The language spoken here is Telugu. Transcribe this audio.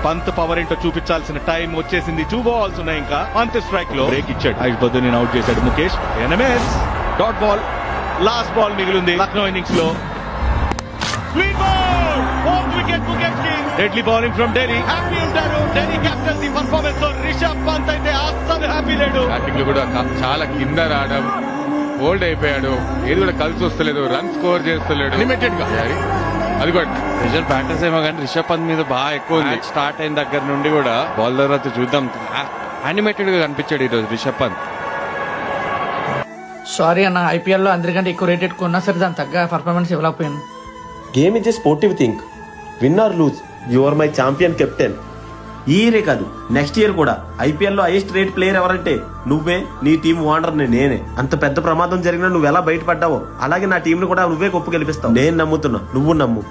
పంత్ పవర్ ఏంటో చూపించాల్సిన టైం వచ్చేసింది. 2 balls ఉన్నాయి, ఇంకా పంత్ స్ట్రైక్ లో బ్రేక్ ఇచ్చాడు. ఆయుష్ బద్దుని అవుట్ చేశాడు ముఖేష్. ఎన్ఎంఎస్ డాట్ బాల్, లాస్ట్ బాల్ మిగిలింది లక్నో ఇన్నింగ్స్ లో. Sweet ball, fourth wicket Mukesh కి. Deadly bowling from Delhi. Happy ఉంటారు ఢిల్లీ కెప్టెన్సీ పర్ఫార్మెన్స్ తో. రిషబ్ పంత్ అయితే అస్సలు హ్యాపీ లేడు. బ్యాటింగ్ లో కూడా చాలా కింద రావడం, హోల్డ్ అయిపోయాడు. ఏది కూడా కలిసి వస్తలేదు, రన్ స్కోర్ చేస్తలేడు. లిమిటెడ్ గా అది కూడా ప్రెషర్ బ్యాటర్స్ ఏమో కానీ రిషబ్ పంత్ మీద బాగా ఎక్కువ ఉంది. స్టార్ట్ అయిన దగ్గర నుండి కూడా బాల్ తర్వాత చూద్దాం, యానిమేటెడ్ గా కనిపించాడు ఈరోజు రిషబ్ పంత్. సారీ అన్న, ఐపీఎల్ లో అందరికంటే ఎక్కువ రేటెడ్ కొన్నా సరే దాని తగ్గ పర్ఫార్మెన్స్ ఇవ్వలేకపోయాను. Game is a sportive thing. Win or lose, you are my champion captain. ఈ ఇయరే కాదు, నెక్స్ట్ ఇయర్ కూడా ఐపీఎల్ లో హైయెస్ట్ రేట్ ప్లేయర్ ఎవరంటే నువ్వే, నీ టీం ఓనర్ని నేనే. అంత పెద్ద ప్రమాదం జరిగినా నువ్వు ఎలా బయటపడ్డావో అలాగే నా టీంను కూడా నువ్వే గొప్ప గెలిపిస్తావు. నేను నమ్ముతున్నా, నువ్వు నమ్ము.